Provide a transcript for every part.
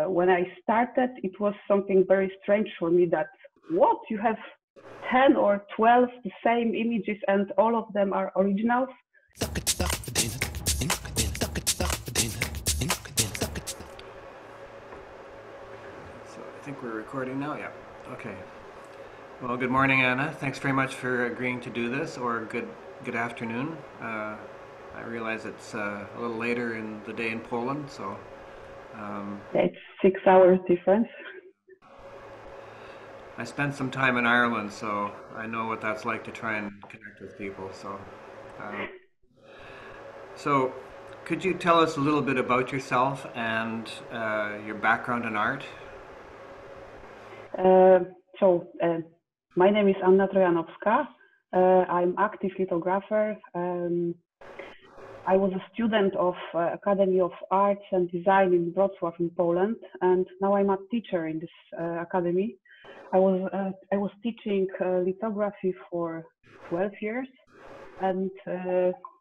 When I started, it was something very strange for me that, what, you have 10 or 12 the same images and all of them are originals? So I think we're recording now, yeah. Okay. Well, good morning, Anna. Thanks very much for agreeing to do this, or good afternoon. I realize it's a little later in the day in Poland, so... It's 6 hours difference. I spent some time in Ireland, so I know what that's like to try and connect with people. So could you tell us a little bit about yourself and your background in art? My name is Anna Trojanowska. I'm active lithographer. I was a student of Academy of Arts and Design in Wrocław in Poland, and now I'm a teacher in this academy. I was teaching lithography for 12 years, and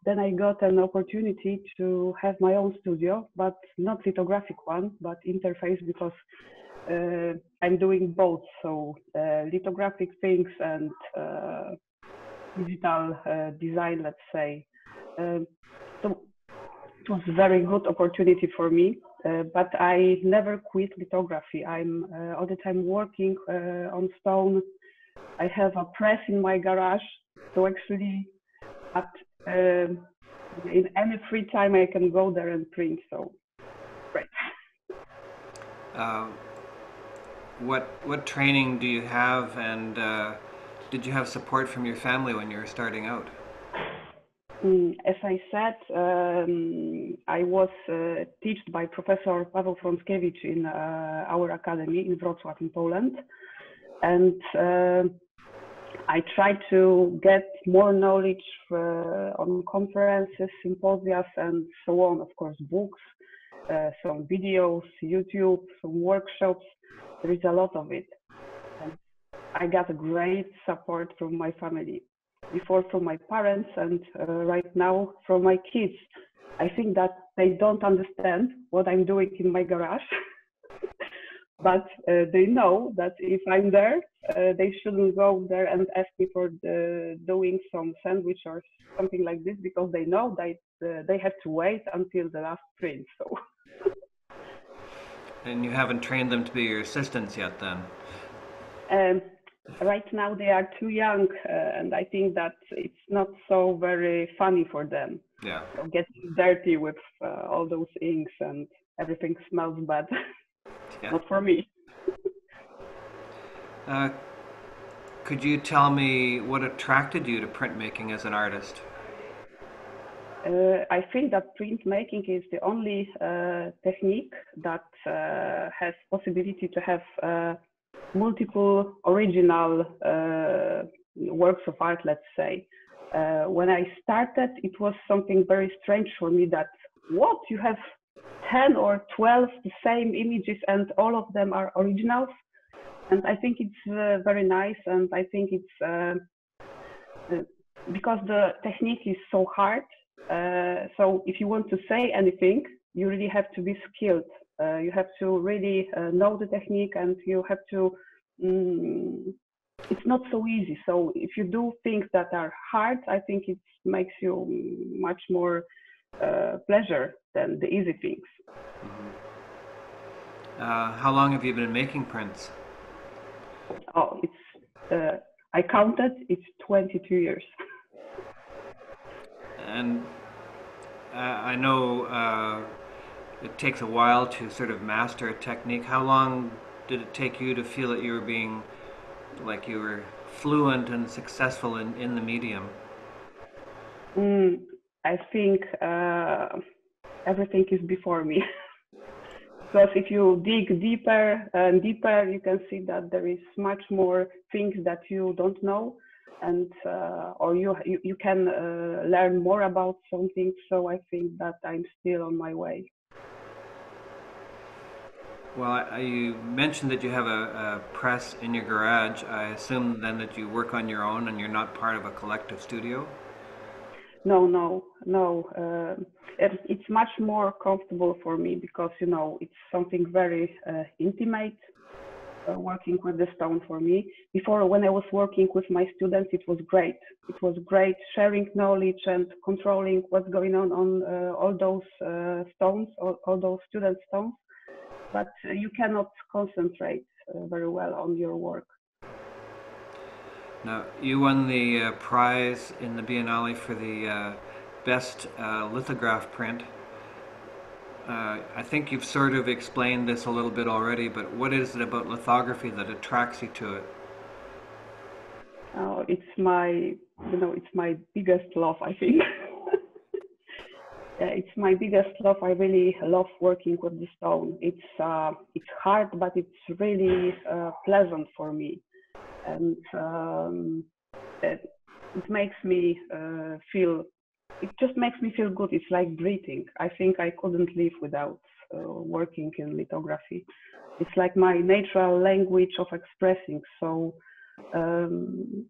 then I got an opportunity to have my own studio, but not lithographic one, but interface, because I'm doing both, so lithographic things and digital design, let's say. So it was a very good opportunity for me, but I never quit lithography. I'm all the time working on stone. I have a press in my garage, so actually in any free time I can go there and print, so great. What training do you have, and did you have support from your family when you were starting out? As I said, I was taught by Professor Paweł Frąckiewicz in our academy in Wrocław in Poland, and I tried to get more knowledge on conferences, symposia, and so on. Of course, books, some videos, YouTube, some workshops. There is a lot of it, and I got a great support from my family. Before from my parents, and right now from my kids. I think that they don't understand what I'm doing in my garage, but they know that if I'm there, they shouldn't go there and ask me for doing some sandwich or something like this, because they know that they have to wait until the last print. So. And you haven't trained them to be your assistants yet, then? Right now they are too young, and I think that it's not so very funny for them. Yeah. So getting dirty with all those inks and everything smells bad. Yeah. Not for me. Could you tell me what attracted you to printmaking as an artist? I think that printmaking is the only technique that has possibility to have multiple original works of art, let's say. When I started, it was something very strange for me that, what, you have 10 or 12 the same images and all of them are originals? And I think it's very nice, and I think it's because the technique is so hard. So if you want to say anything, you really have to be skilled. You have to really know the technique, and you have to, it's not so easy. So if you do things that are hard, I think it makes you much more pleasure than the easy things. How long have you been making prints? Oh, it's, I counted, it's 22 years. And I know it takes a while to sort of master a technique. How long did it take you to feel that you were being, like you were fluent and successful in the medium? I think everything is before me. Because if you dig deeper and deeper, you can see that there is much more things that you don't know, and or you can learn more about something. So I think that I'm still on my way. Well, you mentioned that you have a press in your garage. I assume then that you work on your own and you're not part of a collective studio? No, no, no. It's much more comfortable for me because, you know, it's something very intimate, working with the stone for me. Before, when I was working with my students, it was great. It was great sharing knowledge and controlling what's going on all those stones, all those student stones. But you cannot concentrate very well on your work. Now, you won the prize in the Biennale for the best lithograph print. I think you've sort of explained this a little bit already, but what is it about lithography that attracts you to it? It's my, you know, it's my biggest love, I think. Yeah, it's my biggest love. I really love working with the stone. It's hard, but it's really pleasant for me, and it, it makes me feel. It just makes me feel good. It's like breathing. I think I couldn't live without working in lithography. It's like my natural language of expressing. So um,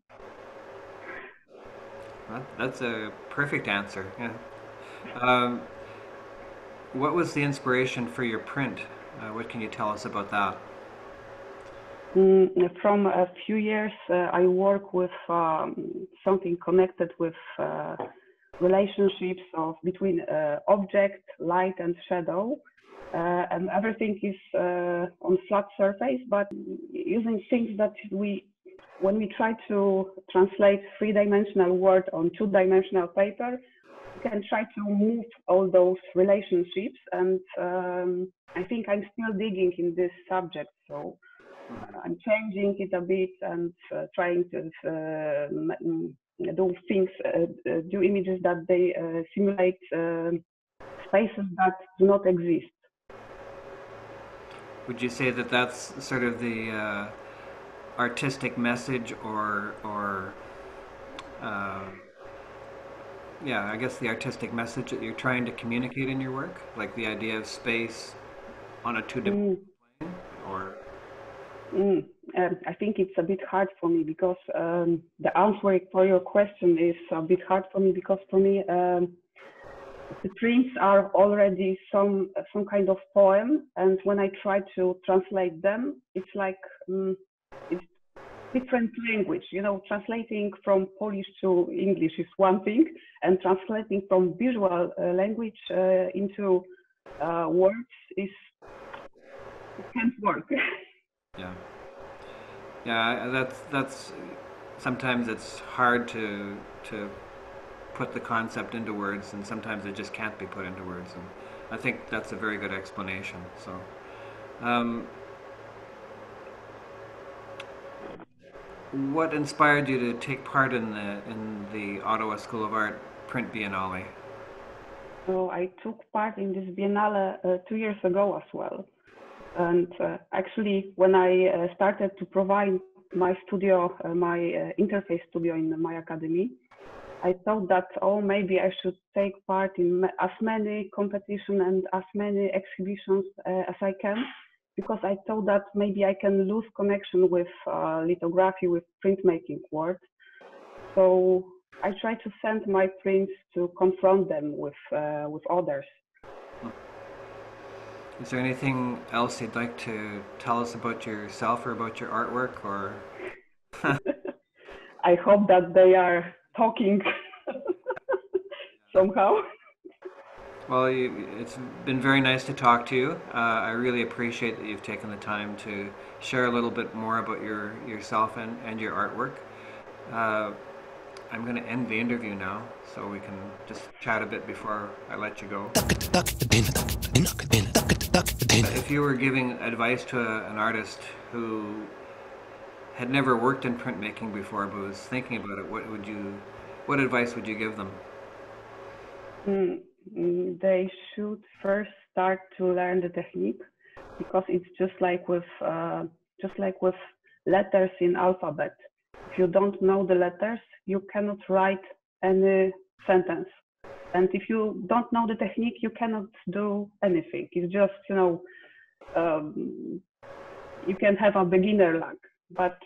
Well, that's a perfect answer. Yeah. Um, what was the inspiration for your print? What can you tell us about that? from a few years, I work with something connected with relationships of between object, light, and shadow. And everything is on flat surface, but using things that when we try to translate three-dimensional word on two-dimensional paper, we can try to move all those relationships. And I think I'm still digging in this subject. So I'm changing it a bit and trying to do things, do images that they simulate spaces that do not exist. Would you say that that's sort of the artistic message, or uh, yeah, I guess the artistic message that you're trying to communicate in your work, like the idea of space on a two-dimensional Mm, plane, or mm. I think it's a bit hard for me because the answer for your question is a bit hard for me because for me the prints are already some kind of poem, and when I try to translate them, it's like it's different language. You know, translating from Polish to English is one thing, and translating from visual language into words is it can't work. yeah, yeah. That's sometimes it's hard to put the concept into words, and sometimes it just can't be put into words. And I think that's a very good explanation. So, um, what inspired you to take part in the Ottawa School of Art Print Biennale? So I took part in this Biennale 2 years ago as well. And actually, when I started to provide my studio, my interface studio in my academy, I thought that, oh, maybe I should take part in as many competitions and as many exhibitions as I can, because I thought that maybe I can lose connection with lithography, with printmaking world. So I try to send my prints to confront them with others. Is there anything else you'd like to tell us about yourself or about your artwork, or I hope that they are talking somehow. well, it's been very nice to talk to you. I really appreciate that you've taken the time to share a little bit more about yourself and your artwork. Uh, I'm going to end the interview now, so we can just chat a bit before I let you go. If you were giving advice to an artist who had never worked in printmaking before but was thinking about it, what advice would you give them? They should first start to learn the technique because it's just like with letters in alphabet. If you don't know the letters, you cannot write any sentence. And if you don't know the technique, you cannot do anything. It's just, you know, you can have a beginner luck, but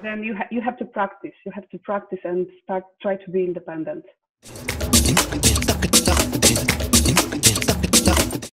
then you have to practice. You have to practice and try to be independent.